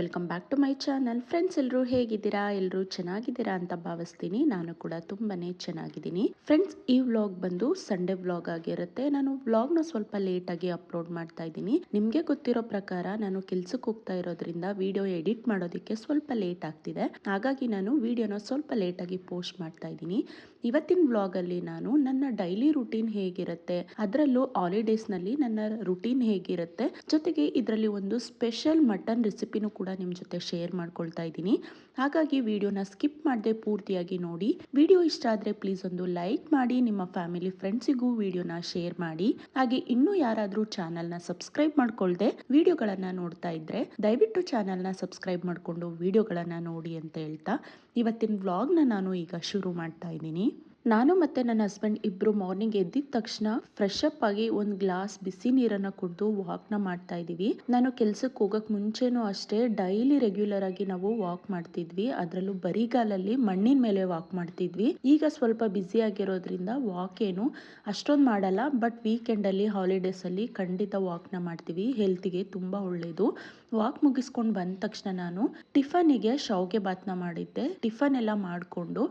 Welcome back to my channel. Friends, ಎಲ್ಲರೂ ಹೇಗಿದ್ದೀರಾ? ಎಲ್ಲರೂ ಚೆನ್ನಾಗಿದ್ದೀರಾ ಅಂತ ಭಾವಿಸ್ತೀನಿ. ನಾನು ಕೂಡ ತುಂಬಾನೇ ಚೆನ್ನಾಗಿದ್ದೀನಿ. ಫ್ರೆಂಡ್ಸ್, ಈ ವ್ಲಾಗ್ ಬಂದು ಸಂಡೇ ವ್ಲಾಗ್ ಆಗಿರುತ್ತೆ. ನಾನು ವ್ಲಾಗ್ನ ಸ್ವಲ್ಪ ಲೇಟ್ ಆಗಿ ಅಪ್ಲೋಡ್ ಮಾಡ್ತಾ ಇದ್ದೀನಿ. ನಿಮಗೆ ಗೊತ್ತಿರೋ ಪ್ರಕಾರ ನಾನು ಕೆಲ್ಸಕ್ಕೆ ಹೋಗ್ತಾ ಇರೋದ್ರಿಂದ ವಿಡಿಯೋ ಎಡಿಟ್ ಮಾಡೋದಕ್ಕೆ ಸ್ವಲ್ಪ ಲೇಟ್ ಆಗ್ತಿದೆ. ಹಾಗಾಗಿ ನಾನು ವಿಡಿಯೋನ ಸ್ವಲ್ಪ ಲೇಟ್ ಆಗಿ ಪೋಸ್ಟ್ ಮಾಡ್ತಾ ಇದ್ದೀನಿ. ಇವತ್ತಿನ ವ್ಲಾಗ್ ಅಲ್ಲಿ ನಾನು ನನ್ನ ಡೈಲಿ ರುಟೀನ್ ಹೇಗಿರುತ್ತೆ, ಅದರಲ್ಲೂ ಹಾಲಿಡೇಸ್ ನಲ್ಲಿ ನನ್ನ ರುಟೀನ್ ಹೇಗಿರುತ್ತೆ, ಜೊತೆಗೆ ಇದರಲ್ಲಿ ಒಂದು ಸ್ಪೆಷಲ್ ಮಟನ್ ರೆಸಿಪಿನೂ ಕೂಡ ನಿಮ್ಮ ಜೊತೆ ಶೇರ್ ಮಾಡ್ಕೊಳ್ತಾ ಇದ್ದೀನಿ. ಹಾಗಾಗಿ ವಿಡಿಯೋನ ಸ್ಕಿಪ್ ಮಾಡದೆ ಪೂರ್ತಿಯಾಗಿ ನೋಡಿ. ವಿಡಿಯೋ ಇಷ್ಟ ಆದರೆ ಪ್ಲೀಸ್ ಒಂದು ಲೈಕ್ ಮಾಡಿ, ನಿಮ್ಮ ಫ್ಯಾಮಿಲಿ ಫ್ರೆಂಡ್ಸಿಗೂ ವಿಡಿಯೋನ ಶೇರ್ ಮಾಡಿ. ಹಾಗೆ ಇನ್ನೂ ಯಾರಾದರೂ ಚಾನಲ್ನ ಸಬ್ಸ್ಕ್ರೈಬ್ ಮಾಡ್ಕೊಳ್ದೆ ವಿಡಿಯೋಗಳನ್ನ ನೋಡ್ತಾ ಇದ್ರೆ ದಯವಿಟ್ಟು ಚಾನಲ್ನ ಸಬ್ಸ್ಕ್ರೈಬ್ ಮಾಡಿಕೊಂಡು ವಿಡಿಯೋಗಳನ್ನ ನೋಡಿ ಅಂತ ಹೇಳ್ತಾ ಇವತ್ತಿನ ವ್ಲಾಗ್ನ ನಾನು ಈಗ ಶುರು ಮಾಡ್ತಾ ಇದ್ದೀನಿ. ನಾನು ಮತ್ತು ನನ್ನ ಹಸ್ಬೆಂಡ್ ಇಬ್ಬರು ಮಾರ್ನಿಂಗ್ ಎದ್ದಿದ ತಕ್ಷಣ ಫ್ರೆಶ್ ಅಪ್ ಆಗಿ ಒಂದು ಗ್ಲಾಸ್ ಬಿಸಿ ನೀರನ್ನು ಕುಡಿದು ವಾಕ್ನ ಮಾಡ್ತಾ ಇದ್ದೀವಿ. ನಾನು ಕೆಲ್ಸಕ್ಕೆ ಹೋಗೋಕ್ಕೆ ಮುಂಚೆನೂ ಅಷ್ಟೇ ಡೈಲಿ ರೆಗ್ಯುಲರ್ ಆಗಿ ನಾವು ವಾಕ್ ಮಾಡ್ತಿದ್ವಿ. ಅದರಲ್ಲೂ ಬರಿಗಾಲಲ್ಲಿ ಮಣ್ಣಿನ ಮೇಲೆ ವಾಕ್ ಮಾಡ್ತಿದ್ವಿ. ಈಗ ಸ್ವಲ್ಪ ಬ್ಯುಸಿ ಆಗಿರೋದ್ರಿಂದ ವಾಕ್ ಏನು ಅಷ್ಟೊಂದು ಮಾಡಲ್ಲ, ಬಟ್ ವೀಕೆಂಡಲ್ಲಿ ಹಾಲಿಡೇಸಲ್ಲಿ ಖಂಡಿತ ವಾಕ್ನ ಮಾಡ್ತೀವಿ. ಹೆಲ್ತಿಗೆ ತುಂಬ ಒಳ್ಳೆಯದು. ವಾಕ್ ಮುಗಿಸ್ಕೊಂಡು ಬಂದ ತಕ್ಷಣ ನಾನು ಟಿಫನಿಗೆ ಶಾವಿಗೆ ಬಾತ್ನ ಮಾಡಿದ್ದೆ. ಟಿಫನ್ ಎಲ್ಲ ಮಾಡಿಕೊಂಡು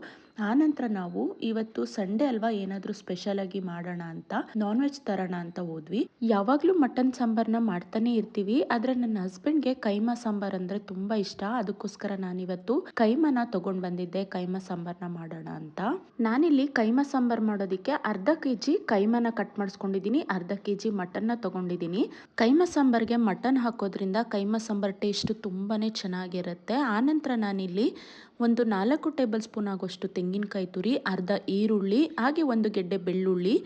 ಆನಂತರ ನಾವು ಇವತ್ತು ಸಂಡೇ ಅಲ್ವಾ, ಏನಾದರೂ ಸ್ಪೆಷಲ್ ಆಗಿ ಮಾಡೋಣ ಅಂತ ನಾನ್ ವೆಜ್ ತರೋಣ ಅಂತ ಹೋದ್ವಿ. ಯಾವಾಗಲೂ ಮಟನ್ ಸಾಂಬಾರ್ನ ಮಾಡ್ತಾನೆ ಇರ್ತೀವಿ, ಆದರೆ ನನ್ನ ಹಸ್ಬೆಂಡ್ಗೆ ಕೈಮಾ ಸಾಂಬಾರ್ ಅಂದರೆ ತುಂಬ ಇಷ್ಟ. ಅದಕ್ಕೋಸ್ಕರ ನಾನಿವತ್ತು ಕೈಮಾನ ತಗೊಂಡು ಬಂದಿದ್ದೆ ಕೈಮಾ ಸಾಂಬಾರ್ನ ಮಾಡೋಣ ಅಂತ. ನಾನಿಲ್ಲಿ ಕೈಮಾ ಸಾಂಬಾರ್ ಮಾಡೋದಕ್ಕೆ ಅರ್ಧ ಕೆಜಿ ಕೈಮಾನ ಕಟ್ ಮಾಡಿಸ್ಕೊಂಡಿದ್ದೀನಿ, ಅರ್ಧ ಕೆಜಿ ಮಟನ್ನ ತಗೊಂಡಿದ್ದೀನಿ. ಕೈಮಾ ಸಾಂಬಾರ್ಗೆ ಮಟನ್ ಹಾಕೋದ್ರಿಂದ ಕೈಮಾ ಸಾಂಬಾರ್ ಟೇಸ್ಟ್ ತುಂಬಾನೇ ಚೆನ್ನಾಗಿರುತ್ತೆ. ಆನಂತರ ನಾನಿಲ್ಲಿ ಒಂದು 4 ಟೇಬಲ್ ಸ್ಪೂನ್ ಆಗೋಷ್ಟು ತೆಂಗಿನಕಾಯಿ ತುರಿ, ಅರ್ಧ ಈರುಳ್ಳಿ, ಹಾಗೆ ಒಂದು ಗೆಡ್ಡೆ ಬೆಳ್ಳುಳ್ಳಿ,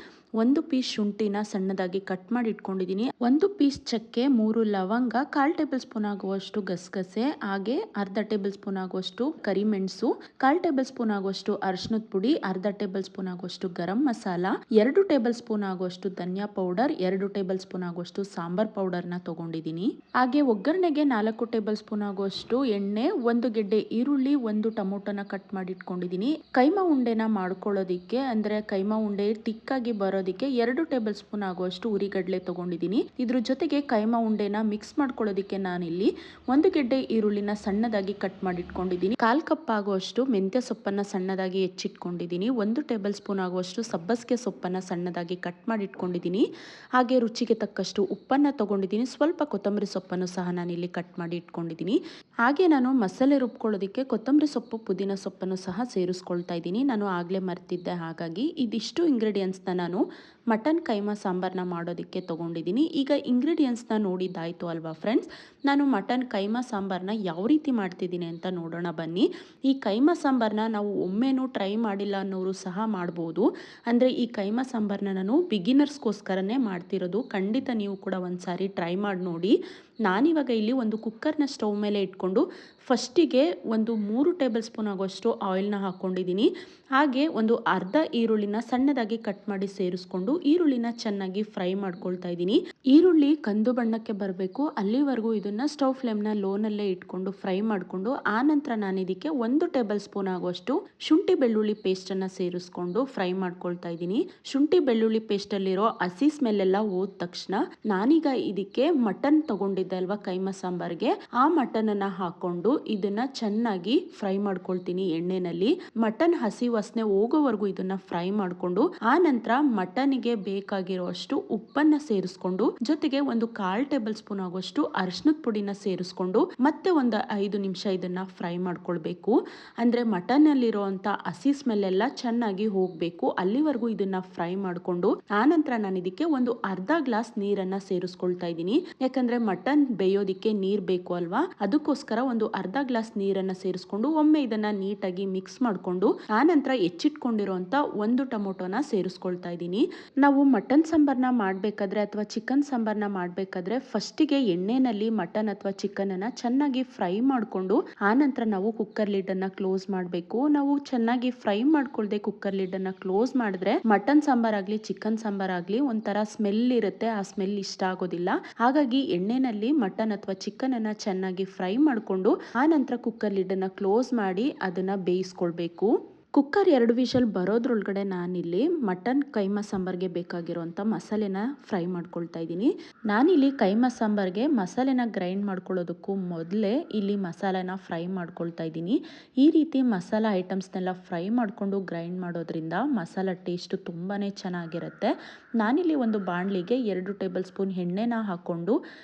ಒಂದು ಪೀಸ್ ಶುಂಠಿನ ಸಣ್ಣದಾಗಿ ಕಟ್ ಮಾಡಿ ಇಟ್ಕೊಂಡಿದ್ದೀನಿ, ಒಂದು ಪೀಸ್ ಚಕ್ಕೆ, 3 ಲವಂಗ, 1/4 ಟೇಬಲ್ ಸ್ಪೂನ್ ಆಗುವಷ್ಟು ಗಸಗಸೆ, ಹಾಗೆ ಅರ್ಧ ಟೇಬಲ್ ಸ್ಪೂನ್ ಆಗುವಷ್ಟು ಕರಿಮೆಣಸು, 1/4 ಟೇಬಲ್ ಸ್ಪೂನ್ ಆಗುವಷ್ಟು ಅರಿಶಿನದ ಪುಡಿ, ಅರ್ಧ ಟೇಬಲ್ ಸ್ಪೂನ್ ಆಗುವಷ್ಟು ಗರಂ ಮಸಾಲ, 2 ಟೇಬಲ್ ಸ್ಪೂನ್ ಆಗುವಷ್ಟು ಧನಿಯಾ ಪೌಡರ್, 2 ಟೇಬಲ್ ಸ್ಪೂನ್ ಆಗುವಷ್ಟು ಸಾಂಬಾರ್ ಪೌಡರ್ನ ತಗೊಂಡಿದ್ದೀನಿ. ಹಾಗೆ ಒಗ್ಗರಣೆಗೆ 4 ಟೇಬಲ್ ಸ್ಪೂನ್ ಆಗುವಷ್ಟು ಎಣ್ಣೆ, ಒಂದು ಗೆಡ್ಡೆ ಈರುಳ್ಳಿ, ಒಂದು ಟೊಮೊಟೊನ ಕಟ್ ಮಾಡಿ ಇಟ್ಕೊಂಡಿದ್ದೀನಿ. ಕೈಮಾ ಉಂಡೆನ ಮಾಡ್ಕೊಳ್ಳೋದಿಕ್ಕೆ ಅಂದ್ರೆ ಕೈಮಾ ಉಂಡೆ ತಿಕ್ಕಾಗಿ ಬರೋದಕ್ಕೆ 2 ಟೇಬಲ್ ಸ್ಪೂನ್ ಆಗುವಷ್ಟು ಉರಿಗಡ್ಲೆ ತಗೊಂಡಿದ್ದೀನಿ. ಇದ್ರ ಜೊತೆಗೆ ಕೈಮಾ ಉಂಡೆನ ಮಿಕ್ಸ್ ಮಾಡ್ಕೊಳ್ಳೋದಿಕ್ಕೆ ನಾನಿಲ್ಲಿ ಒಂದು ಗೆಡ್ಡೆ ಈರುಳ್ಳಿನ ಸಣ್ಣದಾಗಿ ಕಟ್ ಮಾಡಿ ಇಟ್ಕೊಂಡಿದ್ದೀನಿ, 1/4 ಕಪ್ ಆಗುವಷ್ಟು ಮೆಂತ್ಯ ಸೊಪ್ಪನ್ನ ಸಣ್ಣದಾಗಿ ಹೆಚ್ಚಿಟ್ಕೊಂಡಿದ್ದೀನಿ, 1 ಟೇಬಲ್ ಸ್ಪೂನ್ ಆಗುವಷ್ಟು ಸಬ್ಬಸಿಗೆ ಸೊಪ್ಪನ್ನ ಸಣ್ಣದಾಗಿ ಕಟ್ ಮಾಡಿ ಇಟ್ಕೊಂಡಿದ್ದೀನಿ, ಹಾಗೆ ರುಚಿಗೆ ತಕ್ಕಷ್ಟು ಉಪ್ಪನ್ನ ತಗೊಂಡಿದ್ದೀನಿ, ಸ್ವಲ್ಪ ಕೊತ್ತಂಬರಿ ಸೊಪ್ಪನ್ನು ಸಹ ನಾನಿಲ್ಲಿ ಕಟ್ ಮಾಡಿ ಇಟ್ಕೊಂಡಿದ್ದೀನಿ. ಹಾಗೆ ನಾನು ಮಸಾಲೆ ರುಬ್ಕೊಳ್ಳೋದಕ್ಕೆ ಕೊತ್ತಂಬರಿ ಸೊಪ್ಪು, ಪುದೀನ ಸೊಪ್ಪನ್ನು ಸಹ ಸೇರಿಸ್ಕೊಳ್ತಾ ಇದ್ದೀನಿ. ನಾನು ಆಗಲೇ ಮರ್ತಿದ್ದೆ, ಹಾಗಾಗಿ ಇದಿಷ್ಟು ಇಂಗ್ರೀಡಿಯೆಂಟ್ಸ್ನ ನಾನು ಮಟನ್ ಕೈಮಾ ಸಾಂಬಾರ್ನ ಮಾಡೋದಕ್ಕೆ ತೊಗೊಂಡಿದ್ದೀನಿ. ಈಗ ಇಂಗ್ರೀಡಿಯೆಂಟ್ಸ್ನ ನೋಡಿದ್ದಾಯಿತು ಅಲ್ವಾ ಫ್ರೆಂಡ್ಸ್. ನಾನು ಮಟನ್ ಕೈಮಾ ಸಾಂಬಾರ್ನ ಯಾವ ರೀತಿ ಮಾಡ್ತಿದ್ದೀನಿ ಅಂತ ನೋಡೋಣ ಬನ್ನಿ. ಈ ಕೈಮಾ ಸಾಂಬಾರ್ನ ನಾವು ಒಮ್ಮೆನೂ ಟ್ರೈ ಮಾಡಿಲ್ಲ ಅನ್ನೋರು ಸಹ ಮಾಡ್ಬೋದು. ಅಂದರೆ ಈ ಕೈಮಾ ಸಾಂಬಾರ್ನ ನಾನು ಬಿಗಿನರ್ಸ್ಗೋಸ್ಕರನೇ ಮಾಡ್ತಿರೋದು. ಖಂಡಿತ ನೀವು ಕೂಡ ಒಂದು ಸಾರಿ ಟ್ರೈ ಮಾಡಿ ನೋಡಿ. ನಾನಿವಾಗ ಇಲ್ಲಿ ಒಂದು ಕುಕ್ಕರ್ನ ಸ್ಟವ್ ಮೇಲೆ ಇಟ್ಕೊಂಡು ಫಸ್ಟಿಗೆ ಒಂದು 3 ಟೇಬಲ್ ಸ್ಪೂನ್ ಆಗುವಷ್ಟು ಆಯಿಲ್ನ ಹಾಕ್ಕೊಂಡಿದ್ದೀನಿ. ಹಾಗೆ ಒಂದು ಅರ್ಧ ಈರುಳ್ಳಿನ ಸಣ್ಣದಾಗಿ ಕಟ್ ಮಾಡಿ ಸೇರಿಸ್ಕೊಂಡು ಈರುಳ್ಳಿನ ಚೆನ್ನಾಗಿ ಫ್ರೈ ಮಾಡ್ಕೊಳ್ತಾ ಇದ್ದೀನಿ. ಈರುಳ್ಳಿ ಕಂದು ಬಣ್ಣಕ್ಕೆ ಬರಬೇಕು, ಅಲ್ಲಿವರೆಗೂ ಇದನ್ನ ಸ್ಟವ್ ಫ್ಲೇಮ್ನ ಲೋನಲ್ಲೇ ಇಟ್ಕೊಂಡು ಫ್ರೈ ಮಾಡಿಕೊಂಡು ಆನಂತರ ನಾನು ಇದಕ್ಕೆ 1 ಟೇಬಲ್ ಸ್ಪೂನ್ ಆಗುವಷ್ಟು ಶುಂಠಿ ಬೆಳ್ಳುಳ್ಳಿ ಪೇಸ್ಟನ್ನು ಸೇರಿಸ್ಕೊಂಡು ಫ್ರೈ ಮಾಡ್ಕೊಳ್ತಾ ಇದ್ದೀನಿ. ಶುಂಠಿ ಬೆಳ್ಳುಳ್ಳಿ ಪೇಸ್ಟಲ್ಲಿರೋ ಹಸಿ ಸ್ಮೆಲ್ ಎಲ್ಲ ಹೋದ ತಕ್ಷಣ ನಾನೀಗ ಇದಕ್ಕೆ ಮಟನ್ ತಗೊಂಡಿದ್ದೆ ಅಲ್ವಾ ಕೈಮಾ ಸಾಂಬಾರ್ಗೆ, ಆ ಮಟನ್ ಅನ್ನ ಹಾಕೊಂಡು ಇದನ್ನ ಚೆನ್ನಾಗಿ ಫ್ರೈ ಮಾಡ್ಕೊಳ್ತೀನಿ ಎಣ್ಣೆನಲ್ಲಿ. ಮಟನ್ ಹಸಿ ವಾಸನೆ ಹೋಗೋವರೆಗೂ ಇದನ್ನ ಫ್ರೈ ಮಾಡಿಕೊಂಡು ಆ ನಂತರ ಮಟನ್ಗೆ ಬೇಕಾಗಿರುವಷ್ಟು ಉಪ್ಪನ್ನ ಸೇರಿಸ್ಕೊಂಡು ಜೊತೆಗೆ ಒಂದು 1/4 ಟೇಬಲ್ ಸ್ಪೂನ್ ಆಗುವಷ್ಟು ಅರಿಶಿನದ ಪುಡಿನ ಸೇರಿಸ್ಕೊಂಡು ಮತ್ತೆ ಒಂದು 5 ನಿಮಿಷ ಇದನ್ನ ಫ್ರೈ ಮಾಡ್ಕೊಳ್ಬೇಕು. ಅಂದ್ರೆ ಮಟನ್ ಅಲ್ಲಿರುವಂತ ಹಸಿ ಸ್ಮೆಲ್ ಎಲ್ಲ ಚೆನ್ನಾಗಿ ಹೋಗ್ಬೇಕು, ಅಲ್ಲಿವರೆಗೂ ಇದನ್ನ ಫ್ರೈ ಮಾಡಿಕೊಂಡು ಆನಂತರ ನಾನು ಇದಕ್ಕೆ ಒಂದು ಅರ್ಧ ಗ್ಲಾಸ್ ನೀರನ್ನ ಸೇರಿಸ್ಕೊಳ್ತಾ ಇದ್ದೀನಿ. ಯಾಕಂದ್ರೆ ಮಟನ್ ಬೇಯೋದಿಕ್ಕೆ ನೀರ್ ಬೇಕು ಅಲ್ವಾ, ಅದಕ್ಕೋಸ್ಕರ ಒಂದು ಅರ್ಧ ಗ್ಲಾಸ್ ನೀರನ್ನ ಸೇರಿಸ್ಕೊಂಡು ಒಮ್ಮೆ ಇದನ್ನ ನೀಟಾಗಿ ಮಿಕ್ಸ್ ಮಾಡಿಕೊಂಡು ಆನಂತರ ಹೆಚ್ಚಿಟ್ಕೊಂಡಿರುವಂತ ಒಂದು ಟೊಮೊಟೊನ ಸೇರಿಸ್ಕೊಳ್ತಾ ಇದ್ದೀನಿ. ನಾವು ಮಟನ್ ಸಾಂಬಾರ್ನ ಮಾಡಬೇಕಾದ್ರೆ ಅಥವಾ ಚಿಕನ್ ಸಾಂಬಾರ್ನ ಮಾಡಬೇಕಾದ್ರೆ ಫಸ್ಟಿಗೆ ಎಣ್ಣೆನಲ್ಲಿ ಮಟನ್ ಅಥವಾ ಚಿಕನ್ ಅನ್ನ ಚೆನ್ನಾಗಿ ಫ್ರೈ ಮಾಡಿಕೊಂಡು ಆನಂತರ ನಾವು ಕುಕ್ಕರ್ ಲಿಡ್ ಅನ್ನ ಕ್ಲೋಸ್ ಮಾಡಬೇಕು. ನಾವು ಚೆನ್ನಾಗಿ ಫ್ರೈ ಮಾಡ್ಕೊಳ್ದೆ ಕುಕ್ಕರ್ ಲಿಡ್ ಅನ್ನ ಕ್ಲೋಸ್ ಮಾಡಿದ್ರೆ ಮಟನ್ ಸಾಂಬಾರ್ ಆಗ್ಲಿ ಚಿಕನ್ ಸಾಂಬಾರ್ ಆಗ್ಲಿ ಒಂಥರ ಸ್ಮೆಲ್ ಇರುತ್ತೆ, ಆ ಸ್ಮೆಲ್ ಇಷ್ಟ ಆಗೋದಿಲ್ಲ. ಹಾಗಾಗಿ ಎಣ್ಣೆನಲ್ಲಿ ಮಟನ್ ಅಥವಾ ಚಿಕನ್ ಅನ್ನ ಚೆನ್ನಾಗಿ ಫ್ರೈ ಮಾಡಿಕೊಂಡು ಆ ನಂತರ ಕುಕ್ಕರ್ ಲಿಡ್ ಅನ್ನ ಕ್ಲೋಸ್ ಮಾಡಿ ಅದನ್ನ ಬೇಯಿಸ್ಕೊಳ್ಬೇಕು. ಕುಕ್ಕರ್ 2 ವಿಷಲ್ ಬರೋದ್ರೊಳಗಡೆ ನಾನಿಲ್ಲಿ ಮಟನ್ ಕೈಮಾ ಸಾಂಬಾರ್ಗೆ ಬೇಕಾಗಿರೋಂಥ ಮಸಾಲೆನ ಫ್ರೈ ಮಾಡ್ಕೊಳ್ತಾ ಇದ್ದೀನಿ. ನಾನಿಲ್ಲಿ ಕೈಮಾ ಸಾಂಬಾರ್ಗೆ ಮಸಾಲೆನ ಗ್ರೈಂಡ್ ಮಾಡ್ಕೊಳ್ಳೋದಕ್ಕೂ ಮೊದಲೇ ಇಲ್ಲಿ ಮಸಾಲೆನ ಫ್ರೈ ಮಾಡ್ಕೊಳ್ತಾ ಇದ್ದೀನಿ. ಈ ರೀತಿ ಮಸಾಲ ಐಟಮ್ಸ್ನೆಲ್ಲ ಫ್ರೈ ಮಾಡಿಕೊಂಡು ಗ್ರೈಂಡ್ ಮಾಡೋದ್ರಿಂದ ಮಸಾಲ ಟೇಸ್ಟು ತುಂಬಾ ಚೆನ್ನಾಗಿರುತ್ತೆ. ನಾನಿಲ್ಲಿ ಒಂದು ಬಾಣಲಿಗೆ 2 ಟೇಬಲ್ ಸ್ಪೂನ್ ಎಣ್ಣೆನ ಹಾಕ್ಕೊಂಡು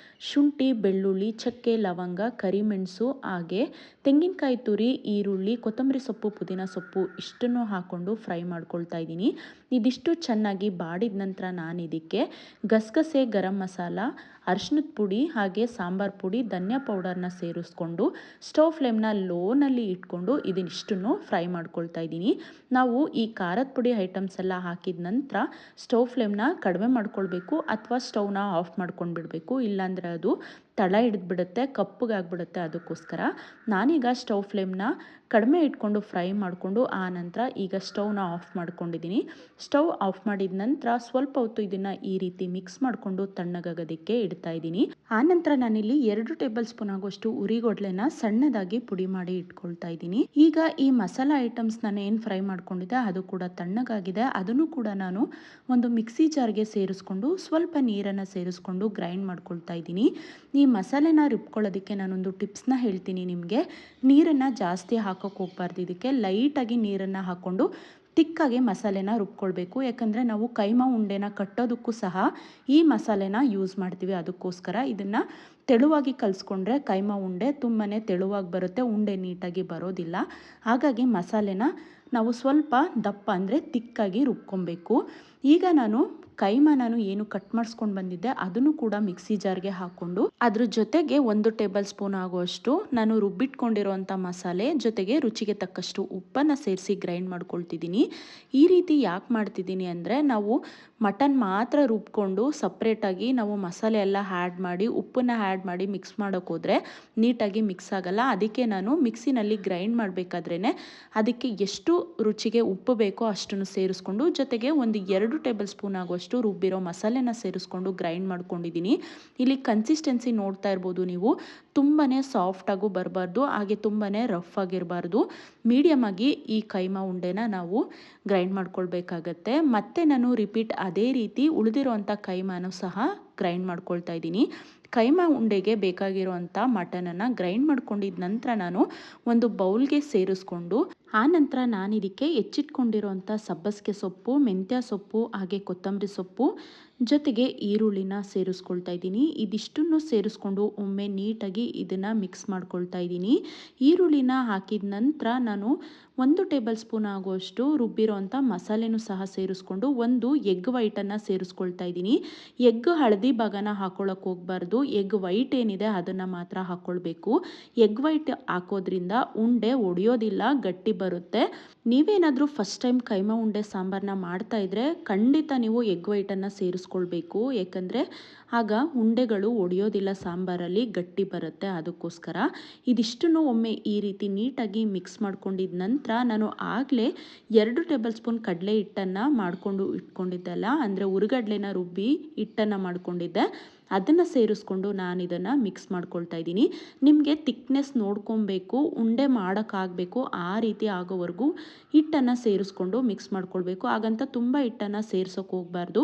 ಶುಂಠಿ, ಬೆಳ್ಳುಳ್ಳಿ, ಚಕ್ಕೆ, ಲವಂಗ, ಕರಿಮೆಣಸು ಹಾಗೆ ತೆಂಗಿನಕಾಯಿ ತುರಿ, ಈರುಳ್ಳಿ, ಕೊತ್ತಂಬರಿ ಸೊಪ್ಪು, ಪುದೀನ ಸೊಪ್ಪು ಇಷ್ಟನ್ನು ಹಾಕ್ಕೊಂಡು ಫ್ರೈ ಮಾಡ್ಕೊಳ್ತಾ ಇದ್ದೀನಿ. ಇದಿಷ್ಟು ಚೆನ್ನಾಗಿ ಬಾಡಿದ ನಂತರ ನಾನು ಇದಕ್ಕೆ ಗಸಗಸೆ, ಗರಂ ಮಸಾಲ, ಅರಿಶಿನದ ಪುಡಿ ಹಾಗೆ ಸಾಂಬಾರು ಪುಡಿ, ಧನಿಯಾ ಪೌಡರ್ನ ಸೇರಿಸ್ಕೊಂಡು ಸ್ಟವ್ ಫ್ಲೇಮ್ನ ಲೋನಲ್ಲಿ ಇಟ್ಕೊಂಡು ಇದನ್ನಿಷ್ಟನ್ನು ಫ್ರೈ ಮಾಡ್ಕೊಳ್ತಾ ಇದ್ದೀನಿ. ನಾವು ಈ ಖಾರದ ಪುಡಿ ಐಟಮ್ಸ್ ಎಲ್ಲ ಹಾಕಿದ ನಂತರ ಸ್ಟವ್ ಫ್ಲೇಮ್ನ ಕಡಿಮೆ ಮಾಡ್ಕೊಳ್ಬೇಕು ಅಥವಾ ಸ್ಟವ್ನ ಆಫ್ ಮಾಡ್ಕೊಂಡು ಬಿಡಬೇಕು. ಇಲ್ಲಾಂದರೆ ಅದು ತಳ ಹಿಡಿದ್ಬಿಡುತ್ತೆ, ಕಪ್ಪಗಾಗ್ಬಿಡುತ್ತೆ. ಅದಕ್ಕೋಸ್ಕರ ನಾನೀಗ ಸ್ಟವ್ ಫ್ಲೇಮ್ನ ಕಡಿಮೆ ಇಟ್ಕೊಂಡು ಫ್ರೈ ಮಾಡಿಕೊಂಡು ಆ ನಂತರ ಈಗ ಸ್ಟವ್ನ ಆಫ್ ಮಾಡ್ಕೊಂಡಿದ್ದೀನಿ. ಸ್ಟವ್ ಆಫ್ ಮಾಡಿದ ನಂತರ ಸ್ವಲ್ಪ ಹೊತ್ತು ಇದನ್ನು ಈ ರೀತಿ ಮಿಕ್ಸ್ ಮಾಡಿಕೊಂಡು ತಣ್ಣಗಾಗೋದಕ್ಕೆ ಇಡ್ತಾ ಇದ್ದೀನಿ. ಆ ನಂತರ ನಾನಿಲ್ಲಿ 2 ಟೇಬಲ್ ಸ್ಪೂನ್ ಆಗೋಷ್ಟು ಉರಿಗೊಡ್ಲೆನ ಸಣ್ಣದಾಗಿ ಪುಡಿ ಮಾಡಿ ಇಟ್ಕೊಳ್ತಾ ಇದ್ದೀನಿ. ಈಗ ಈ ಮಸಾಲ ಐಟಮ್ಸ್ ನಾನು ಏನು ಫ್ರೈ ಮಾಡ್ಕೊಂಡಿದ್ದೆ ಅದು ಕೂಡ ತಣ್ಣಗಾಗಿದೆ. ಅದನ್ನು ಕೂಡ ನಾನು ಒಂದು ಮಿಕ್ಸಿ ಜಾರ್ಗೆ ಸೇರಿಸ್ಕೊಂಡು ಸ್ವಲ್ಪ ನೀರನ್ನು ಸೇರಿಸ್ಕೊಂಡು ಗ್ರೈಂಡ್ ಮಾಡ್ಕೊಳ್ತಾ ಇದ್ದೀನಿ. ಈ ಮಸಾಲೆನ ರುಬ್ಕೊಳ್ಳೋದಕ್ಕೆ ನಾನೊಂದು ಟಿಪ್ಸ್ನ ಹೇಳ್ತೀನಿ ನಿಮಗೆ. ನೀರನ್ನು ಜಾಸ್ತಿ ಹಾಕೋಕೆ ಹೋಗ್ಬಾರ್ದು. ಇದಕ್ಕೆ ಲೈಟಾಗಿ ನೀರನ್ನು ಹಾಕ್ಕೊಂಡು ತಿಕ್ಕಾಗಿ ಮಸಾಲೆನ ರುಬ್ಕೊಳ್ಬೇಕು. ಯಾಕಂದರೆ ನಾವು ಕೈಮಾ ಉಂಡೆನ ಕಟ್ಟೋದಕ್ಕೂ ಸಹ ಈ ಮಸಾಲೆನ ಯೂಸ್ ಮಾಡ್ತೀವಿ. ಅದಕ್ಕೋಸ್ಕರ ಇದನ್ನು ತೆಳುವಾಗಿ ಕಲಿಸ್ಕೊಂಡ್ರೆ ಕೈಮಾ ಉಂಡೆ ತುಂಬಾ ತೆಳುವಾಗಿ ಬರುತ್ತೆ, ಉಂಡೆ ನೀಟಾಗಿ ಬರೋದಿಲ್ಲ. ಹಾಗಾಗಿ ಮಸಾಲೆನ ನಾವು ಸ್ವಲ್ಪ ದಪ್ಪ ಅಂದರೆ ತಿಕ್ಕಾಗಿ ರುಬ್ಕೊಬೇಕು. ಈಗ ನಾನು ಏನು ಕಟ್ ಮಾಡಿಸ್ಕೊಂಡು ಬಂದಿದ್ದೆ ಅದನ್ನು ಕೂಡ ಮಿಕ್ಸಿ ಜಾರ್ಗೆ ಹಾಕ್ಕೊಂಡು ಅದ್ರ ಜೊತೆಗೆ 1 ಟೇಬಲ್ ಸ್ಪೂನ್ ಆಗುವಷ್ಟು ನಾನು ರುಬ್ಬಿಟ್ಕೊಂಡಿರೋಂಥ ಮಸಾಲೆ ಜೊತೆಗೆ ರುಚಿಗೆ ತಕ್ಕಷ್ಟು ಉಪ್ಪನ್ನು ಸೇರಿಸಿ ಗ್ರೈಂಡ್ ಮಾಡ್ಕೊಳ್ತಿದ್ದೀನಿ. ಈ ರೀತಿ ಯಾಕೆ ಮಾಡ್ತಿದ್ದೀನಿ ಅಂದರೆ ನಾವು ಮಟನ್ ಮಾತ್ರ ರುಬ್ಕೊಂಡು ಸಪ್ರೇಟಾಗಿ ನಾವು ಮಸಾಲೆ ಎಲ್ಲ ಆ್ಯಡ್ ಮಾಡಿ ಉಪ್ಪನ್ನು ಆ್ಯಡ್ ಮಾಡಿ ಮಿಕ್ಸ್ ಮಾಡೋಕೆ ಹೋದರೆ ನೀಟಾಗಿ ಮಿಕ್ಸ್ ಆಗೋಲ್ಲ. ಅದಕ್ಕೆ ನಾನು ಮಿಕ್ಸಿನಲ್ಲಿ ಗ್ರೈಂಡ್ ಮಾಡಬೇಕಾದ್ರೇ ಅದಕ್ಕೆ ಎಷ್ಟು ರುಚಿಗೆ ಉಪ್ಪು ಬೇಕೋ ಅಷ್ಟನ್ನು ಸೇರಿಸ್ಕೊಂಡು ಜೊತೆಗೆ ಒಂದು 2 ಟೇಬಲ್ ಸ್ಪೂನ್ ಆಗುವಷ್ಟು ರುಬ್ಬಿರೋ ಮಸಾಲೆನ ಸೇರಿಸ್ಕೊಂಡು ಗ್ರೈಂಡ್ ಮಾಡ್ಕೊಂಡಿದ್ದೀನಿ. ಇಲ್ಲಿ ಕನ್ಸಿಸ್ಟೆನ್ಸಿ ನೋಡ್ತಾ ಇರ್ಬೋದು ನೀವು. ತುಂಬಾ ಸಾಫ್ಟಾಗೂ ಬರಬಾರ್ದು ಹಾಗೆ ತುಂಬಾ ರಫ್ ಆಗಿರಬಾರ್ದು. ಮೀಡಿಯಮ್ ಆಗಿ ಈ ಕೈಮಾ ಉಂಡೆನ ನಾವು ಗ್ರೈಂಡ್ ಮಾಡ್ಕೊಳ್ಬೇಕಾಗತ್ತೆ. ಮತ್ತೆ ನಾನು ರಿಪೀಟ್ ಅದೇ ರೀತಿ ಉಳಿದಿರೋಂಥ ಕೈಮಾನು ಸಹ ಗ್ರೈಂಡ್ ಮಾಡ್ಕೊಳ್ತಾ ಇದ್ದೀನಿ. ಕೈಮಾ ಉಂಡೆಗೆ ಬೇಕಾಗಿರುವಂಥ ಮಟನನ್ನು ಗ್ರೈಂಡ್ ಮಾಡ್ಕೊಂಡಿದ್ದ ನಂತರ ನಾನು ಒಂದು ಬೌಲ್ಗೆ ಸೇರಿಸ್ಕೊಂಡು ಆ ನಂತರ ನಾನು ಇದಕ್ಕೆ ಹೆಚ್ಚಿಟ್ಕೊಂಡಿರೋಂಥ ಸಬ್ಬಸಿಗೆ ಸೊಪ್ಪು, ಮೆಂತ್ಯ ಸೊಪ್ಪು ಹಾಗೆ ಕೊತ್ತಂಬರಿ ಸೊಪ್ಪು ಜೊತೆಗೆ ಈರುಳ್ಳಿನ ಸೇರಿಸ್ಕೊಳ್ತಾ ಇದ್ದೀನಿ. ಇದಿಷ್ಟನ್ನು ಸೇರಿಸ್ಕೊಂಡು ಒಮ್ಮೆ ನೀಟಾಗಿ ಇದನ್ನು ಮಿಕ್ಸ್ ಮಾಡ್ಕೊಳ್ತಾ ಇದ್ದೀನಿ. ಈರುಳ್ಳಿನ ಹಾಕಿದ ನಂತರ ನಾನು 1 ಟೇಬಲ್ ಸ್ಪೂನ್ ಆಗುವಷ್ಟು ರುಬ್ಬಿರೋಂಥ ಮಸಾಲೆನೂ ಸಹ ಸೇರಿಸ್ಕೊಂಡು ಒಂದು ಎಗ್ ವೈಟನ್ನು ಸೇರಿಸ್ಕೊಳ್ತಾ ಇದ್ದೀನಿ. ಎಗ್ ಹಳದಿ ಭಾಗನ ಹಾಕೊಳ್ಳೋಕೆ ಹೋಗಬಾರ್ದು. ಎಗ್ ವೈಟ್ ಏನಿದೆ ಅದನ್ನು ಮಾತ್ರ ಹಾಕ್ಕೊಳ್ಬೇಕು. ಎಗ್ ವೈಟ್ ಹಾಕೋದ್ರಿಂದ ಉಂಡೆ ಒಡೆಯೋದಿಲ್ಲ, ಗಟ್ಟಿ ಬರುತ್ತೆ. ನೀವೇನಾದರೂ ಫಸ್ಟ್ ಟೈಮ್ ಕೈಮಾ ಉಂಡೆ ಸಾಂಬಾರನ್ನ ಮಾಡ್ತಾ ಇದ್ರೆ ಖಂಡಿತ ನೀವು ಎಗ್ ವೈಟನ್ನು ಸೇರಿಸ್ಕೊಳ್ಬೇಕು. ಯಾಕಂದರೆ ಆಗ ಉಂಡೆಗಳು ಒಡೆಯೋದಿಲ್ಲ, ಸಾಂಬಾರಲ್ಲಿ ಗಟ್ಟಿ ಬರುತ್ತೆ. ಅದಕ್ಕೋಸ್ಕರ ಇದಿಷ್ಟನ್ನು ಒಮ್ಮೆ ಈ ರೀತಿ ನೀಟಾಗಿ ಮಿಕ್ಸ್ ಮಾಡ್ಕೊಂಡಿದ್ದ ನಂತರ ನಾನು ಆಗಲೇ 2 ಟೇಬಲ್ ಸ್ಪೂನ್ ಕಡಲೆ ಹಿಟ್ಟನ್ನು ಮಾಡಿಕೊಂಡು ಇಟ್ಕೊಂಡಿದ್ದೆಲ್ಲ, ಅಂದರೆ ಹುರಿಗಡ್ಲೆನ ರುಬ್ಬಿ ಹಿಟ್ಟನ್ನು ಮಾಡ್ಕೊಂಡಿದ್ದೆ, ಅದನ್ನು ಸೇರಿಸ್ಕೊಂಡು ನಾನು ಇದನ್ನು ಮಿಕ್ಸ್ ಮಾಡ್ಕೊಳ್ತಾ ಇದ್ದೀನಿ. ನಿಮಗೆ ತಿಕ್ನೆಸ್ ನೋಡ್ಕೊಬೇಕು, ಉಂಡೆ ಮಾಡೋಕ್ಕಾಗಬೇಕು, ಆ ರೀತಿ ಆಗೋವರೆಗೂ ಹಿಟ್ಟನ್ನು ಸೇರಿಸ್ಕೊಂಡು ಮಿಕ್ಸ್ ಮಾಡ್ಕೊಳ್ಬೇಕು. ಹಾಗಂತ ತುಂಬ ಹಿಟ್ಟನ್ನು ಸೇರ್ಸೋಕೆ ಹೋಗಬಾರ್ದು.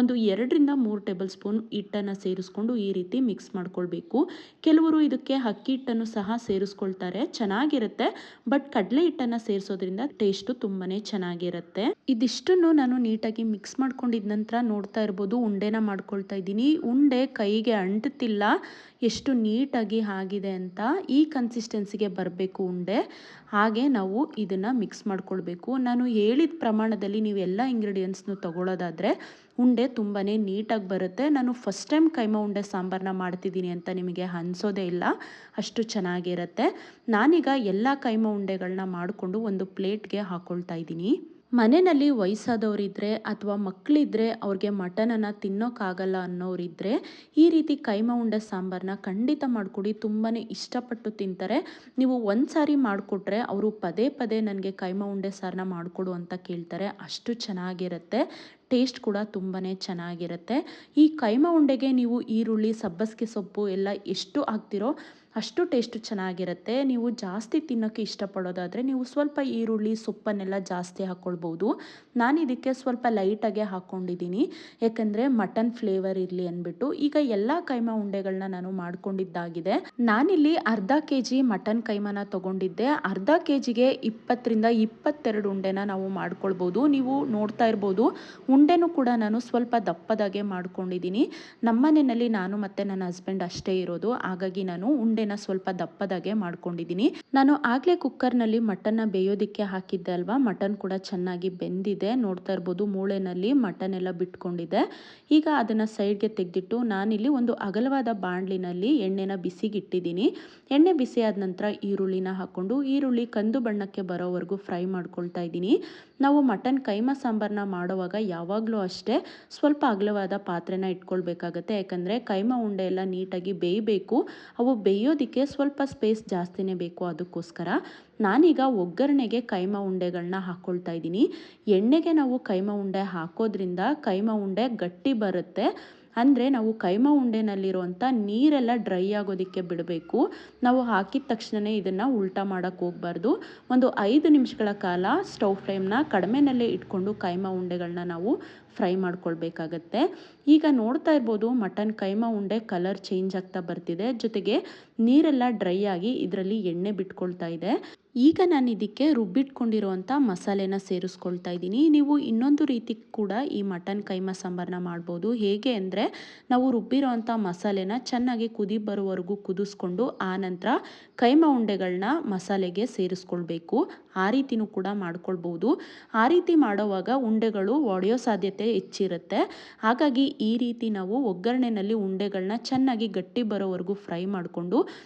ಒಂದು 2-3 ಟೇಬಲ್ ಸ್ಪೂನ್ ಹಿಟ್ಟನ್ನು ಸೇರಿಸ್ಕೊಂಡು ಈ ರೀತಿ ಮಿಕ್ಸ್ ಮಾಡ್ಕೊಳ್ಬೇಕು. ಕೆಲವರು ಇದಕ್ಕೆ ಅಕ್ಕಿ ಹಿಟ್ಟನ್ನು ಸಹ ಸೇರಿಸ್ಕೊಳ್ತಾರೆ, ಚೆನ್ನಾಗಿರುತ್ತೆ. ಬಟ್ ಕಡಲೆ ಹಿಟ್ಟನ್ನು ಸೇರಿಸೋದ್ರಿಂದ ಟೇಸ್ಟು ತುಂಬಾ ಚೆನ್ನಾಗಿರುತ್ತೆ. ಇದಿಷ್ಟನ್ನು ನಾನು ನೀಟಾಗಿ ಮಿಕ್ಸ್ ಮಾಡ್ಕೊಂಡಿದ್ದ ನಂತರ ನೋಡ್ತಾ ಇರ್ಬೋದು ಉಂಡೆನ ಮಾಡ್ಕೊಳ್ತಾ ಇದ್ದೀನಿ. ಉಂಡೆ ಕೈಗೆ ಅಂಟುತ್ತಿಲ್ಲ, ಎಷ್ಟು ನೀಟಾಗಿ ಆಗಿದೆ ಅಂತ. ಈ ಕನ್ಸಿಸ್ಟೆನ್ಸಿಗೆ ಬರಬೇಕು ಉಂಡೆ. ಹಾಗೆ ನಾವು ಇದನ್ನು ಮಿಕ್ಸ್ ಮಾಡ್ಕೊಳ್ಬೇಕು. ನಾನು ಹೇಳಿದ ಪ್ರಮಾಣದಲ್ಲಿ ನೀವು ಎಲ್ಲ ಇಂಗ್ರೀಡಿಯೆಂಟ್ಸ್ನು ತಗೊಳ್ಳೋದಾದರೆ ಉಂಡೆ ತುಂಬಾ ನೀಟಾಗಿ ಬರುತ್ತೆ. ನಾನು ಫಸ್ಟ್ ಟೈಮ್ ಕೈಮಾ ಉಂಡೆ ಸಾಂಬಾರನ್ನ ಮಾಡ್ತಿದ್ದೀನಿ ಅಂತ ನಿಮಗೆ ಅನಿಸೋದೇ ಇಲ್ಲ, ಅಷ್ಟು ಚೆನ್ನಾಗಿರುತ್ತೆ. ನಾನೀಗ ಎಲ್ಲ ಕೈಮಾ ಉಂಡೆಗಳನ್ನ ಮಾಡಿಕೊಂಡು ಒಂದು ಪ್ಲೇಟ್ಗೆ ಹಾಕ್ಕೊಳ್ತಾ ಇದ್ದೀನಿ. ಮನೆಯಲ್ಲಿ ವಯಸ್ಸಾದವರಿದ್ದರೆ ಅಥವಾ ಮಕ್ಕಳಿದ್ರೆ ಅವ್ರಿಗೆ ಮಟನನ್ನು ತಿನ್ನೋಕ್ಕಾಗಲ್ಲ ಅನ್ನೋರಿದ್ದರೆ ಈ ರೀತಿ ಕೈಮಾ ಉಂಡೆ ಸಾಂಬಾರನ್ನ ಖಂಡಿತ ಮಾಡಿಕೊಡಿ. ತುಂಬಾ ಇಷ್ಟಪಟ್ಟು ತಿಂತಾರೆ. ನೀವು ಒಂದು ಸಾರಿ ಮಾಡಿಕೊಟ್ರೆ ಅವರು ಪದೇ ಪದೇ ನನಗೆ ಕೈಮಾ ಉಂಡೆ ಸಾರನ್ನ ಮಾಡಿಕೊಡು ಅಂತ ಕೇಳ್ತಾರೆ. ಅಷ್ಟು ಚೆನ್ನಾಗಿರುತ್ತೆ. ಟೇಸ್ಟ್ ಕೂಡ ತುಂಬಾ ಚೆನ್ನಾಗಿರುತ್ತೆ. ಈ ಕೈಮಾ ಉಂಡೆಗೆ ನೀವು ಈರುಳ್ಳಿ, ಸಬ್ಬಸಿಗೆ ಸೊಪ್ಪು ಎಲ್ಲ ಎಷ್ಟು ಹಾಕ್ತಿರೋ ಅಷ್ಟು ಟೇಸ್ಟು ಚೆನ್ನಾಗಿರುತ್ತೆ. ನೀವು ಜಾಸ್ತಿ ತಿನ್ನೋಕ್ಕೆ ಇಷ್ಟಪಡೋದಾದರೆ ನೀವು ಸ್ವಲ್ಪ ಈರುಳ್ಳಿ ಸೊಪ್ಪನ್ನೆಲ್ಲ ಜಾಸ್ತಿ ಹಾಕ್ಕೊಳ್ಬೋದು. ನಾನು ಇದಕ್ಕೆ ಸ್ವಲ್ಪ ಲೈಟಾಗೆ ಹಾಕ್ಕೊಂಡಿದ್ದೀನಿ, ಯಾಕಂದರೆ ಮಟನ್ ಫ್ಲೇವರ್ ಇರಲಿ ಅಂದ್ಬಿಟ್ಟು. ಈಗ ಎಲ್ಲ ಕೈಮಾ ಉಂಡೆಗಳನ್ನ ನಾನು ಮಾಡ್ಕೊಂಡಿದ್ದಾಗಿದೆ. ನಾನಿಲ್ಲಿ ಅರ್ಧ ಕೆಜಿ ಮಟನ್ ಕೈಮಾನ ತಗೊಂಡಿದ್ದೆ. ಅರ್ಧ ಕೆಜಿಗೆ 20ರಿಂದ 22 ಉಂಡೆನ ನಾವು ಮಾಡ್ಕೊಳ್ಬೋದು. ನೀವು ನೋಡ್ತಾ ಇರ್ಬೋದು, ಉಂಡೆನೂ ಕೂಡ ನಾನು ಸ್ವಲ್ಪ ದಪ್ಪದಾಗೆ ಮಾಡ್ಕೊಂಡಿದ್ದೀನಿ. ನಮ್ಮನೆಯಲ್ಲಿ ನಾನು ಮತ್ತು ನನ್ನ ಹಸ್ಬೆಂಡ್ ಅಷ್ಟೇ ಇರೋದು, ಹಾಗಾಗಿ ನಾನು ಉಂಡೆನ ಸ್ವಲ್ಪ ದಪ್ಪದಾಗೆ ಮಾಡ್ಕೊಂಡಿದ್ದೀನಿ. ನಾನು ಆಗಲೇ ಕುಕ್ಕರ್ನಲ್ಲಿ ಮಟನ್ನ ಬೇಯೋದಕ್ಕೆ ಹಾಕಿದ್ದೆ ಅಲ್ವಾ, ಮಟನ್ ಕೂಡ ಚೆನ್ನಾಗಿ ಬೆಂದಿದೆ. ನೋಡ್ತಾ ಇರ್ಬೋದು ಮೂಳೆನಲ್ಲಿ ಮಟನ್ ಎಲ್ಲ ಬಿಟ್ಕೊಂಡಿದೆ. ಈಗ ಅದನ್ನು ಸೈಡ್ಗೆ ತೆಗೆದಿಟ್ಟು ನಾನಿಲ್ಲಿ ಒಂದು ಅಗಲವಾದ ಬಾಣಲಿನಲ್ಲಿ ಎಣ್ಣೆನ ಬಿಸಿಗೆ ಇಟ್ಟಿದ್ದೀನಿ. ಎಣ್ಣೆ ಬಿಸಿ ಆದ ನಂತರ ಈರುಳ್ಳಿನ ಹಾಕ್ಕೊಂಡು ಈರುಳ್ಳಿ ಕಂದು ಬಣ್ಣಕ್ಕೆ ಬರೋವರೆಗೂ ಫ್ರೈ ಮಾಡ್ಕೊಳ್ತಾ ಇದ್ದೀನಿ. ನಾವು ಮಟನ್ ಕೈಮಾ ಸಾಂಬಾರನ್ನ ಮಾಡುವಾಗ ಯಾವಾಗಲೂ ಅಷ್ಟೇ ಸ್ವಲ್ಪ ಅಗಲವಾದ ಪಾತ್ರೆನ ಇಟ್ಕೊಳ್ಬೇಕಾಗತ್ತೆ, ಯಾಕಂದರೆ ಕೈಮಾ ಉಂಡೆ ಎಲ್ಲ ನೀಟಾಗಿ ಬೇಯಬೇಕು. ಅವು ಬೇಯೋದಕ್ಕೆ ಸ್ವಲ್ಪ ಸ್ಪೇಸ್ ಜಾಸ್ತಿನೇ ಬೇಕು. ಅದಕ್ಕೋಸ್ಕರ ನಾನೀಗ ಒಗ್ಗರಣೆಗೆ ಕೈಮಾ ಉಂಡೆಗಳನ್ನ ಹಾಕ್ಕೊಳ್ತಾ ಇದ್ದೀನಿ. ಎಣ್ಣೆಗೆ ನಾವು ಕೈಮಾ ಉಂಡೆ ಹಾಕೋದ್ರಿಂದ ಕೈಮಾ ಉಂಡೆ ಗಟ್ಟಿ ಬರುತ್ತೆ. ಅಂದರೆ ನಾವು ಕೈಮಾ ಉಂಡೆನಲ್ಲಿರುವಂಥ ನೀರೆಲ್ಲ ಡ್ರೈ ಆಗೋದಕ್ಕೆ ಬಿಡಬೇಕು. ನಾವು ಹಾಕಿದ ತಕ್ಷಣವೇ ಇದನ್ನು ಉಲ್ಟಾ ಮಾಡೋಕ್ಕೆ ಹೋಗಬಾರ್ದು. ಒಂದು 5 ನಿಮಿಷಗಳ ಕಾಲ ಸ್ಟವ್ ಫ್ಲೇಮ್ನ ಕಡಿಮೆನಲ್ಲೇ ಇಟ್ಕೊಂಡು ಕೈಮಾ ಉಂಡೆಗಳನ್ನ ನಾವು ಫ್ರೈ ಮಾಡ್ಕೊಳ್ಬೇಕಾಗತ್ತೆ. ಈಗ ನೋಡ್ತಾ ಇರ್ಬೋದು ಮಟನ್ ಕೈಮಾ ಉಂಡೆ ಕಲರ್ ಚೇಂಜ್ ಆಗ್ತಾ ಬರ್ತಿದೆ, ಜೊತೆಗೆ ನೀರೆಲ್ಲ ಡ್ರೈ ಆಗಿ ಇದರಲ್ಲಿ ಎಣ್ಣೆ ಬಿಟ್ಕೊಳ್ತಾ ಇದೆ. ಈಗ ನಾನು ಇದಕ್ಕೆ ರುಬ್ಬಿಟ್ಕೊಂಡಿರುವಂಥ ಮಸಾಲೆನ ಸೇರಿಸ್ಕೊಳ್ತಾ ಇದ್ದೀನಿ. ನೀವು ಇನ್ನೊಂದು ರೀತಿ ಕೂಡ ಈ ಮಟನ್ ಕೈಮಾ ಸಾಂಬಾರನ್ನ ಮಾಡ್ಬೋದು. ಹೇಗೆ ಅಂದರೆ ನಾವು ರುಬ್ಬಿರೋವಂಥ ಮಸಾಲೆನ ಚೆನ್ನಾಗಿ ಕುದಿ ಬರೋವರೆಗೂ ಕುದಿಸ್ಕೊಂಡು ಆನಂತರ ಕೈಮಾ ಉಂಡೆಗಳನ್ನ ಮಸಾಲೆಗೆ ಸೇರಿಸ್ಕೊಳ್ಬೇಕು. ಆ ರೀತಿನೂ ಕೂಡ ಮಾಡ್ಕೊಳ್ಬೋದು. ಆ ರೀತಿ ಮಾಡೋವಾಗ ಉಂಡೆಗಳು ಒಡೆಯೋ ಸಾಧ್ಯತೆ ಹೆಚ್ಚಿರುತ್ತೆ. ಹಾಗಾಗಿ ಈ ರೀತಿ ನಾವು ಒಗ್ಗರಣೆನಲ್ಲಿ ಉಂಡೆಗಳನ್ನ ಚೆನ್ನಾಗಿ ಗಟ್ಟಿ ಬರೋವರೆಗೂ ಫ್ರೈ ಮಾಡಿಕೊಂಡು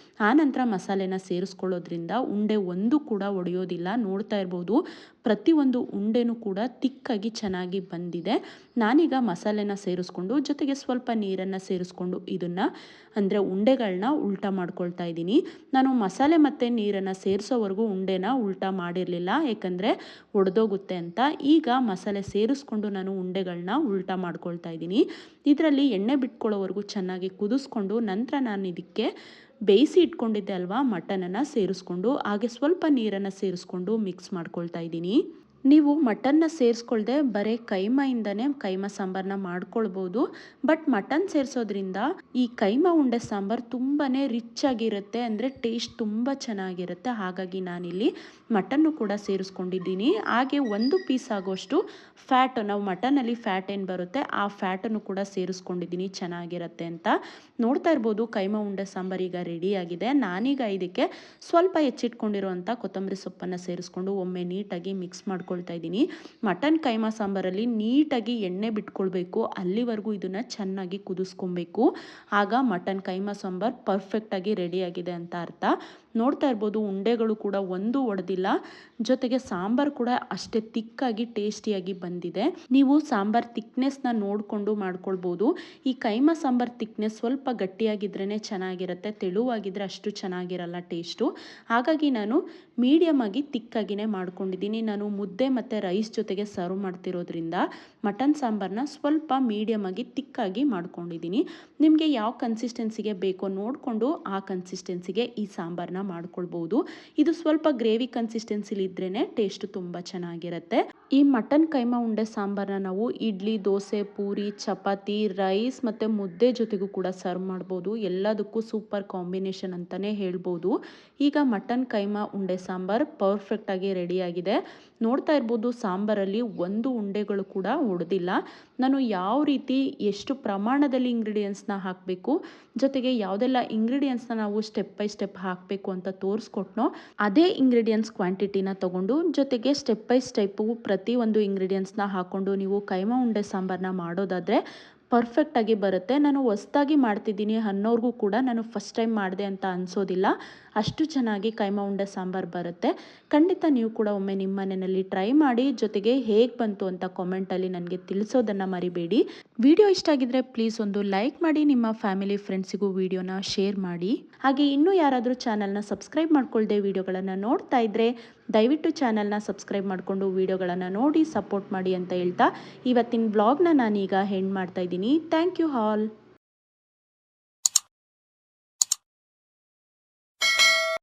ಆನಂತರ ಮಸಾಲೆನ ಸೇರಿಸ್ಕೊಳ್ಳೋದ್ರಿಂದ ಉಂಡೆ ಒಂದು ಕೂಡ ಒಡೆಯೋದಿಲ್ಲ. ನೋಡ್ತಾ ಇರ್ಬೋದು ಪ್ರತಿಯೊಂದು ಉಂಡೆನೂ ಕೂಡ ತಿಕ್ಕಾಗಿ ಚೆನ್ನಾಗಿ ಬಂದಿದೆ. ನಾನೀಗ ಮಸಾಲೆನ ಸೇರಿಸ್ಕೊಂಡು ಜೊತೆಗೆ ಸ್ವಲ್ಪ ನೀರನ್ನು ಸೇರಿಸ್ಕೊಂಡು ಇದನ್ನು ಅಂದರೆ ಉಂಡೆಗಳನ್ನ ಉಲ್ಟಾ ಮಾಡ್ಕೊಳ್ತಾ ಇದ್ದೀನಿ. ನಾನು ಮಸಾಲೆ ಮತ್ತು ನೀರನ್ನು ಸೇರಿಸೋವರೆಗೂ ಉಂಡೆನ ಉಲ್ಟಾ ಮಾಡಿರಲಿಲ್ಲ, ಯಾಕಂದರೆ ಒಡೆದೋಗುತ್ತೆ ಅಂತ. ಈಗ ಮಸಾಲೆ ಸೇರಿಸ್ಕೊಂಡು ನಾನು ಉಂಡೆಗಳನ್ನ ಉಲ್ಟಾ ಮಾಡ್ಕೊಳ್ತಾ ಇದ್ದೀನಿ. ಇದರಲ್ಲಿ ಎಣ್ಣೆ ಬಿಟ್ಕೊಳ್ಳೋವರೆಗೂ ಚೆನ್ನಾಗಿ ಕುದಿಸ್ಕೊಂಡು ನಂತರ ನಾನು ಇದಕ್ಕೆ ಬೇಯಿಸಿ ಇಟ್ಕೊಂಡಿದ್ದೆ ಅಲ್ವಾ ಮಟನನ್ನು ಸೇರಿಸ್ಕೊಂಡು ಹಾಗೆ ಸ್ವಲ್ಪ ನೀರನ್ನು ಸೇರಿಸ್ಕೊಂಡು ಮಿಕ್ಸ್ ಮಾಡ್ಕೊಳ್ತಾ ಇದ್ದೀನಿ. ನೀವು ಮಟನ್ನ ಸೇರಿಸ್ಕೊಳ್ದೆ ಬರೀ ಕೈಮಾಯಿಂದನೇ ಕೈಮಾ ಸಾಂಬಾರನ್ನ ಮಾಡ್ಕೊಳ್ಬೋದು. ಬಟ್ ಮಟನ್ ಸೇರಿಸೋದ್ರಿಂದ ಈ ಕೈಮಾ ಉಂಡೆ ಸಾಂಬಾರು ತುಂಬಾ ರಿಚ್ ಆಗಿರುತ್ತೆ, ಅಂದರೆ ಟೇಸ್ಟ್ ತುಂಬ ಚೆನ್ನಾಗಿರುತ್ತೆ. ಹಾಗಾಗಿ ನಾನಿಲ್ಲಿ ಮಟನ್ನು ಕೂಡ ಸೇರಿಸ್ಕೊಂಡಿದ್ದೀನಿ. ಹಾಗೆ 1 ಪೀಸ್ ಆಗೋಷ್ಟು ಫ್ಯಾಟ್, ನಾವು ಮಟನಲ್ಲಿ ಫ್ಯಾಟ್ ಏನು ಬರುತ್ತೆ ಆ ಫ್ಯಾಟನ್ನು ಕೂಡ ಸೇರಿಸ್ಕೊಂಡಿದ್ದೀನಿ ಚೆನ್ನಾಗಿರುತ್ತೆ ಅಂತ. ನೋಡ್ತಾ ಇರ್ಬೋದು ಕೈಮಾ ಉಂಡೆ ಸಾಂಬಾರು ಈಗ ರೆಡಿಯಾಗಿದೆ. ನಾನೀಗ ಇದಕ್ಕೆ ಸ್ವಲ್ಪ ಹೆಚ್ಚಿಟ್ಕೊಂಡಿರುವಂಥ ಕೊತ್ತಂಬರಿ ಸೊಪ್ಪನ್ನು ಸೇರಿಸ್ಕೊಂಡು ಒಮ್ಮೆ ನೀಟಾಗಿ ಮಿಕ್ಸ್ ಮಾಡ್ಕೊಳ್ತಾ ಇದ್ದೀನಿ. ಮಟನ್ ಕೈಮಾ ಸಾಂಬಾರಲ್ಲಿ ನೀಟಾಗಿ ಎಣ್ಣೆ ಬಿಟ್ಕೊಳ್ಬೇಕು, ಅಲ್ಲಿವರೆಗೂ ಇದನ್ನು ಚೆನ್ನಾಗಿ ಕುದಿಸ್ಕೊಬೇಕು. ಆಗ ಮಟನ್ ಕೈಮಾ ಸಾಂಬಾರು ಪರ್ಫೆಕ್ಟಾಗಿ ರೆಡಿಯಾಗಿದೆ ಅಂತ ಅರ್ಥ. ನೋಡ್ತಾ ಇರ್ಬೋದು ಉಂಡೆಗಳು ಕೂಡ ಒಂದು ಒಡೆದಿಲ್ಲ, ಜೊತೆಗೆ ಸಾಂಬಾರು ಕೂಡ ಅಷ್ಟೇ ತಿಕ್ಕಾಗಿ ಟೇಸ್ಟಿಯಾಗಿ ಬಂದಿದೆ. ನೀವು ಸಾಂಬಾರು ತಿಕ್ನೆಸ್ನ ನೋಡಿಕೊಂಡು ಮಾಡ್ಕೊಳ್ಬೋದು. ಈ ಕೈಮಾ ಸಾಂಬಾರು ತಿಕ್ನೆಸ್ ಸ್ವಲ್ಪ ಗಟ್ಟಿಯಾಗಿದ್ರೇ ಚೆನ್ನಾಗಿರುತ್ತೆ, ತೆಳುವಾಗಿದ್ದರೆ ಅಷ್ಟು ಚೆನ್ನಾಗಿರಲ್ಲ ಟೇಸ್ಟು. ಹಾಗಾಗಿ ನಾನು ಮೀಡಿಯಮ್ ಆಗಿ ತಿಕ್ಕಾಗಿನೇ ಮಾಡ್ಕೊಂಡಿದ್ದೀನಿ. ನಾನು ಮುದ್ದೆ ಮತ್ತು ರೈಸ್ ಜೊತೆಗೆ ಸರ್ವ್ ಮಾಡ್ತಿರೋದ್ರಿಂದ ಮಟನ್ ಸಾಂಬಾರನ್ನ ಸ್ವಲ್ಪ ಮೀಡಿಯಮ್ ಆಗಿ ತಿಕ್ಕಾಗಿ ಮಾಡ್ಕೊಂಡಿದ್ದೀನಿ. ನಿಮಗೆ ಯಾವ ಕನ್ಸಿಸ್ಟೆನ್ಸಿಗೆ ಬೇಕೋ ನೋಡಿಕೊಂಡು ಆ ಕನ್ಸಿಸ್ಟೆನ್ಸಿಗೆ ಈ ಸಾಂಬಾರನ್ನ ಮಾಡ್ಕೊಳ್ಬೋದು. ಇದು ಸ್ವಲ್ಪ ಗ್ರೇವಿ ಕನ್ಸಿಸ್ಟೆನ್ಸಿಲಿ ಇದ್ರೇ ಟೇಸ್ಟ್ ತುಂಬ ಚೆನ್ನಾಗಿರುತ್ತೆ. ಈ ಮಟನ್ ಕೈಮಾ ಉಂಡೆ ಸಾಂಬಾರನ್ನ ನಾವು ಇಡ್ಲಿ, ದೋಸೆ, ಪೂರಿ, ಚಪಾತಿ, ರೈಸ್ ಮತ್ತು ಮುದ್ದೆ ಜೊತೆಗೂ ಕೂಡ ಸರ್ವ್ ಮಾಡ್ಬೋದು. ಎಲ್ಲದಕ್ಕೂ ಸೂಪರ್ ಕಾಂಬಿನೇಷನ್ ಅಂತಲೇ ಹೇಳ್ಬೋದು. ಈಗ ಮಟನ್ ಕೈಮಾ ಉಂಡೆ ಸಾಂಬಾರು ಪರ್ಫೆಕ್ಟಾಗಿ ರೆಡಿಯಾಗಿದೆ. ನೋಡ್ತಾ ಇರ್ಬೋದು ಸಾಂಬಾರಲ್ಲಿ ಒಂದು ಉಂಡೆಗಳು ಕೂಡ ಒಡೆದಿಲ್ಲ. ನಾನು ಯಾವ ರೀತಿ ಎಷ್ಟು ಪ್ರಮಾಣದಲ್ಲಿ ಇಂಗ್ರೀಡಿಯೆಂಟ್ಸ್ನ ಹಾಕಬೇಕು, ಜೊತೆಗೆ ಯಾವುದೆಲ್ಲ ಇಂಗ್ರೀಡಿಯೆಂಟ್ಸ್ನ ನಾವು ಸ್ಟೆಪ್ ಬೈ ಸ್ಟೆಪ್ ಹಾಕಬೇಕು ಅಂತ ತೋರಿಸ್ಕೊಟ್ನೋ ಅದೇ ಇಂಗ್ರೀಡಿಯೆಂಟ್ಸ್ ಕ್ವಾಂಟಿಟಿನ ತಗೊಂಡು ಜೊತೆಗೆ ಸ್ಟೆಪ್ ಬೈ ಸ್ಟೆಪ್ಪು ಪ್ರತಿಯೊಂದು ಇಂಗ್ರೀಡಿಯೆಂಟ್ಸ್ನ ಹಾಕ್ಕೊಂಡು ನೀವು ಕೈಮಾ ಉಂಡೆ ಸಾಂಬಾರನ್ನ ಮಾಡೋದಾದರೆ ಪರ್ಫೆಕ್ಟಾಗಿ ಬರುತ್ತೆ. ನಾನು ಹೊಸ್ದಾಗಿ ಮಾಡ್ತಿದ್ದೀನಿ ಅನ್ನೋರ್ಗೂ ಕೂಡ ನಾನು ಫಸ್ಟ್ ಟೈಮ್ ಮಾಡಿದೆ ಅಂತ ಅನಿಸೋದಿಲ್ಲ, ಅಷ್ಟು ಚೆನ್ನಾಗಿ ಕೈಮಾ ಉಂಡೆ ಸಾಂಬಾರು ಬರುತ್ತೆ. ಖಂಡಿತ ನೀವು ಕೂಡ ಒಮ್ಮೆ ನಿಮ್ಮ ಮನೆಯಲ್ಲಿ ಟ್ರೈ ಮಾಡಿ, ಜೊತೆಗೆ ಹೇಗೆ ಬಂತು ಅಂತ ಕಾಮೆಂಟಲ್ಲಿ ನನಗೆ ತಿಳಿಸೋದನ್ನು ಮರಿಬೇಡಿ. ವಿಡಿಯೋ ಇಷ್ಟ ಆಗಿದ್ರೆ ಪ್ಲೀಸ್ ಒಂದು ಲೈಕ್ ಮಾಡಿ, ನಿಮ್ಮ ಫ್ಯಾಮಿಲಿ ಫ್ರೆಂಡ್ಸಿಗೂ ವಿಡಿಯೋನ ಶೇರ್ ಮಾಡಿ. ಹಾಗೆ ಇನ್ನೂ ಯಾರಾದರೂ ಚಾನಲ್ನ ಸಬ್ಸ್ಕ್ರೈಬ್ ಮಾಡ್ಕೊಳ್ದೆ ವಿಡಿಯೋಗಳನ್ನು ನೋಡ್ತಾ ಇದ್ದರೆ ದಯವಿಟ್ಟು ಚಾನಲ್ನ ಸಬ್ಸ್ಕ್ರೈಬ್ ಮಾಡಿಕೊಂಡು ವಿಡಿಯೋಗಳನ್ನು ನೋಡಿ ಸಪೋರ್ಟ್ ಮಾಡಿ ಅಂತ ಹೇಳ್ತಾ ಇವತ್ತಿನ ವ್ಲಾಗ್ನ ನಾನೀಗ ಎಂಡ್ ಮಾಡ್ತಾ ಇದ್ದೀನಿ. Thank you all.